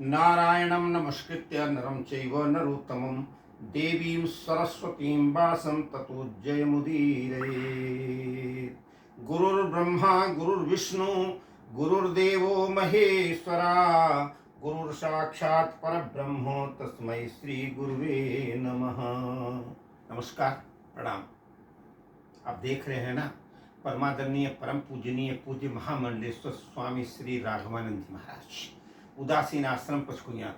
नारायणं नमस्कृत्य नरं चैव नरोत्तमं देवीं सरस्वतीं वासं ततो जयमुदीरयेत्। गुरुर्ब्रह्मा गुरुर्विष्णु गुरुर्देवो महेश्वरा गुरुर्साक्षात् परब्रह्म तस्मै श्री गुरुवे नमः। नमस्कार, प्रणाम। आप देख रहे हैं ना, परमादरणीय परम पूजनीय पूज्य महामंडलेश्वर स्वामी श्री राघवानंद जी महाराज, उदासीन आश्रम पचकुनिया।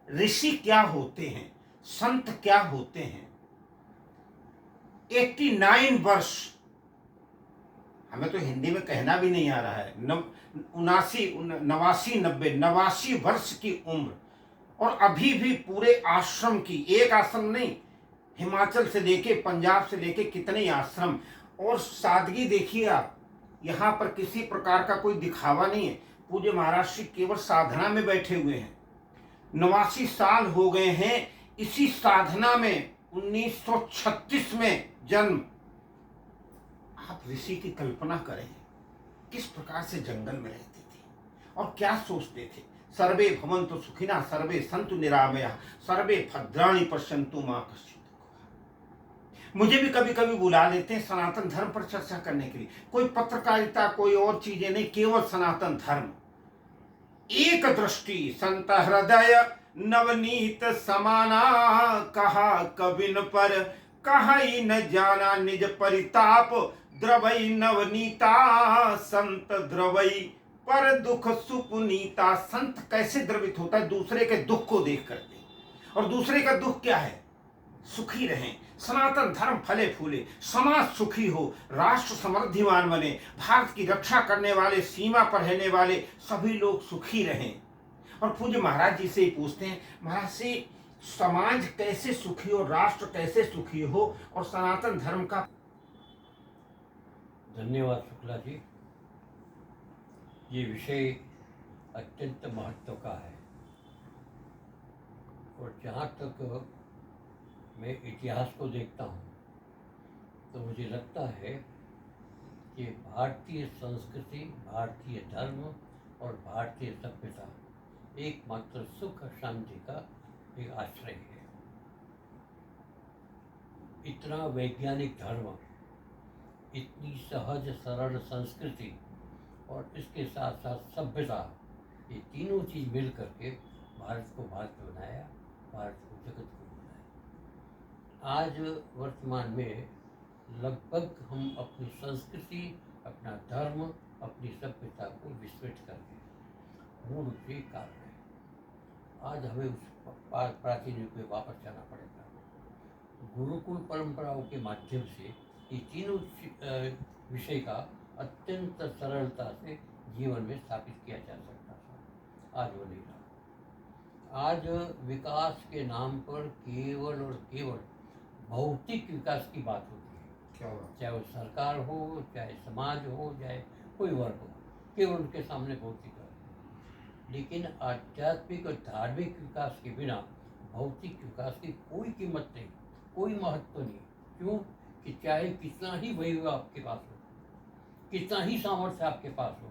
ऋषि क्या होते हैं, संत क्या होते हैं? 89 वर्ष, हमें तो हिंदी में कहना भी नहीं आ रहा है, 89 वर्ष की उम्र, और अभी भी पूरे आश्रम की, एक आश्रम नहीं, हिमाचल से लेके पंजाब से लेके कितने आश्रम, और सादगी देखिए आप, यहाँ पर किसी प्रकार का कोई दिखावा नहीं है। पूज्य महाराज जी केवल साधना में बैठे हुए हैं। 89 साल हो गए हैं इसी साधना में। 1936 में जन्म। आप ऋषि की कल्पना करें, किस प्रकार से जंगल में रहते थे और क्या सोचते थे। सर्वे भवन्तु सुखिनः, सर्वे सन्तु निरामयाः, सर्वे भद्राणि पश्यन्तु मा कश्चित्। मुझे भी कभी कभी बुला लेते हैं सनातन धर्म पर चर्चा करने के लिए। कोई पत्रकारिता, कोई और चीजें नहीं, केवल सनातन धर्म। एक दृष्टि संत हृदय नवनीत समाना, कहा कबिन पर कहीं न जाना निज परिताप, द्रवई नवनीता संत द्रवई पर दुख सुपुनीता। संत कैसे द्रवित होता है? दूसरे के दुख को देख करके। और दूसरे का दुख क्या है? सुखी रहें, सनातन धर्म फले फूले, समाज सुखी हो, राष्ट्र समृद्धिमान बने, भारत की रक्षा करने वाले, सीमा पर रहने वाले सभी लोग सुखी रहें। और पूज्य महाराज जी से ही पूछते हैं, महाराज से समाज कैसे सुखी हो, राष्ट्र कैसे सुखी हो, और सनातन धर्म का। धन्यवाद शुक्ला जी। ये विषय अत्यंत महत्व का है, और जहाँ तक मैं इतिहास को देखता हूँ तो मुझे लगता है कि भारतीय संस्कृति, भारतीय धर्म और भारतीय सभ्यता एकमात्र सुख शांति का एक आश्रय है। इतना वैज्ञानिक धर्म, इतनी सहज सरल संस्कृति और इसके साथ साथ सभ्यता, ये तीनों चीज़ मिल करके भारत को भारत बनाया, भारत को जगत को बनाया। आज वर्तमान में लगभग हम अपनी संस्कृति, अपना धर्म, अपनी सभ्यता को विस्मृत कर गए। मूल रूप से कारण है। आज हमें उस प्राचीन युग में वापस जाना पड़ेगा। गुरुकुल परंपराओं के माध्यम से ये तीनों विषय का अत्यंत सरलता से जीवन में स्थापित किया जा सकता था। आज वो नहीं रहा। आज विकास के नाम पर केवल और केवल भौतिक विकास की बात होती है। क्या हुआ? चाहे वो सरकार हो, चाहे समाज हो, चाहे कोई वर्ग हो, केवल उनके सामने भौतिक है। लेकिन आध्यात्मिक और धार्मिक विकास के बिना भौतिक विकास की कोई कीमत नहीं, कोई महत्व नहीं। क्यों कि चाहे कितना ही वैभव आपके पास हो, कितना ही सामर्थ्य आपके पास हो,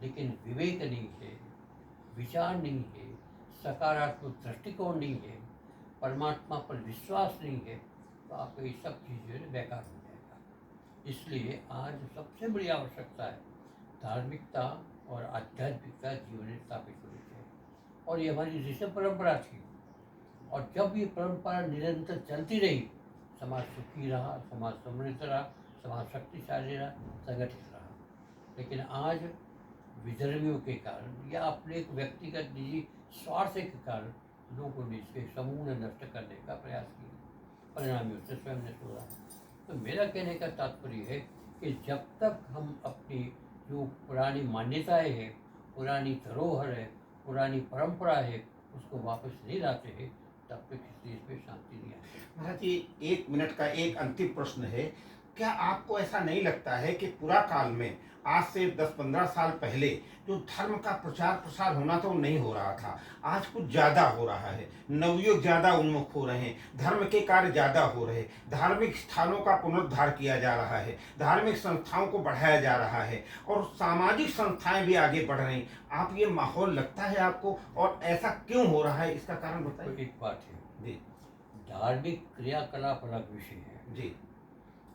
लेकिन विवेक नहीं है, विचार नहीं है, सकारात्मक दृष्टिकोण नहीं है, परमात्मा पर विश्वास नहीं है, तो आपको ये सब चीज़ें बेकार हो जाएगा। इसलिए आज सबसे बड़ी आवश्यकता है धार्मिकता और आध्यात्मिकता जीवन में स्थापित होनी चाहिए। और ये हमारी ऋषि परंपरा थी, और जब ये परंपरा निरंतर चलती रही, समाज सुखी रहा, समाज समृद्ध रहा, समाज शक्तिशाली रहा, संगठित रहा। लेकिन आज विधर्मियों के कारण या अपने एक व्यक्तिगत निजी स्वार्थ के कारण लोगों ने इसके समूह नष्ट करने का प्रयास किया, परिणामी उससे स्वयं नष्ट हुआ। तो मेरा कहने का तात्पर्य है कि जब तक हम अपनी जो पुरानी मान्यताएं हैं, पुरानी धरोहर है, पुरानी परंपरा है, उसको वापस नहीं लाते हैं, तब तक इस देश में शांति नहीं आती। महाराज जी, 1 मिनट का एक अंतिम प्रश्न है क्या आपको ऐसा नहीं लगता है कि पूरा काल में आज से 10-15 साल पहले जो धर्म का प्रचार प्रसार होना था वो नहीं हो रहा था, आज कुछ ज्यादा हो रहा है, नवयुग ज्यादा उन्मुख हो रहे हैं, धर्म के कार्य ज्यादा हो रहे हैं, धार्मिक स्थानों का पुनरुद्धार किया जा रहा है, धार्मिक संस्थाओं को बढ़ाया जा रहा है और सामाजिक संस्थाएं भी आगे बढ़ रही। आप ये माहौल लगता है आपको, और ऐसा क्यों हो रहा है, इसका कारण तो बताइए। एक बात है, जी धार्मिक क्रियाकलाप अलग विषय है, जी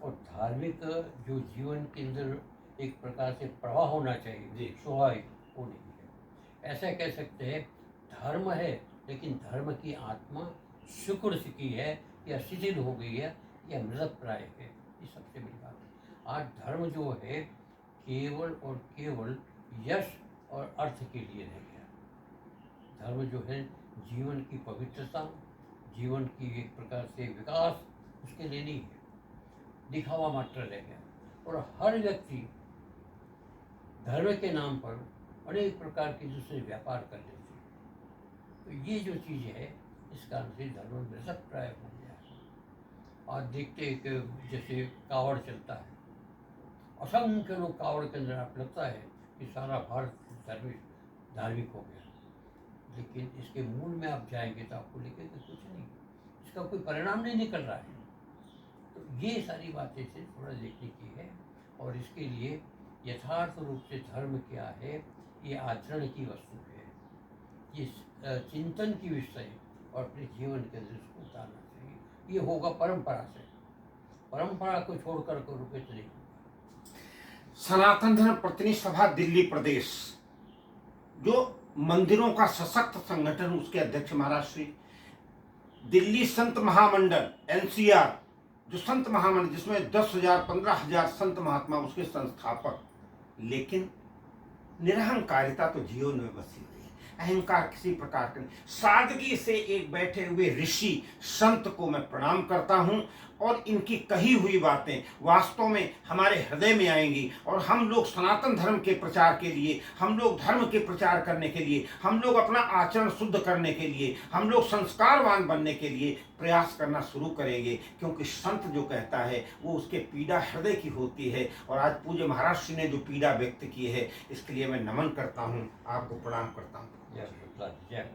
और धार्मिक जो जीवन के अंदर एक प्रकार से प्रवाह होना जी। चाहिए, स्वाभाविक, वो नहीं है। ऐसा कह सकते हैं धर्म है, लेकिन धर्म की आत्मा सिकुड़ चुकी है या शिथिल हो गई है या मृतप्राय है, ये सबसे बड़ी बात है। आज धर्म जो है केवल और केवल यश और अर्थ के लिए रह गया। धर्म जो है जीवन की पवित्रता, जीवन की एक प्रकार से विकास, उसके लिए नहीं है, दिखावा मात्र रह गया। और हर व्यक्ति धर्म के नाम पर अनेक प्रकार के दूसरे व्यापार कर लेते हैं। तो ये जो चीज़ है, इस कारण से धर्म मृतप्राय हो गया है। आज देखते हैं कि जैसे कावड़ चलता है, असंख्य लोग कावड़ के अंदर, आप लगता है कि सारा भारत धार्मिक हो गया, लेकिन इसके मूल में आप जाएंगे तो आपको लिखेगा कुछ नहीं, इसका कोई परिणाम नहीं निकल रहा है। तो ये सारी बातें से थोड़ा देखने की है, और इसके लिए यथार्थ रूप से धर्म क्या है, ये आचरण की वस्तु है, ये चिंतन की विषय है, और अपने जीवन के अंदर इसको उतारना चाहिए। ये होगा परंपरा से, परंपरा को छोड़कर को रुके तो नहीं होगा। सनातन धर्म प्रतिनिधि सभा दिल्ली प्रदेश, जो मंदिरों का सशक्त संगठन, उसके अध्यक्ष महाराज श्री, दिल्ली संत महामंडल एनसीआर, जो संत महामंडल जिसमें 10,000 15,000 संत महात्मा, उसके संस्थापक। लेकिन निरहंकारिता तो जीवन में बसी हुई है, अहंकार किसी प्रकार का नहीं। सादगी से एक बैठे हुए ऋषि संत को मैं प्रणाम करता हूं, और इनकी कही हुई बातें वास्तव में हमारे हृदय में आएंगी, और हम लोग सनातन धर्म के प्रचार के लिए, हम लोग धर्म के प्रचार करने के लिए, हम लोग अपना आचरण शुद्ध करने के लिए, हम लोग संस्कारवान बनने के लिए प्रयास करना शुरू करेंगे। क्योंकि संत जो कहता है वो उसके पीड़ा हृदय की होती है, और आज पूज्य महाराज श्री ने जो पीड़ा व्यक्त की है, इसके लिए मैं नमन करता हूँ, आपको प्रणाम करता हूँ। जय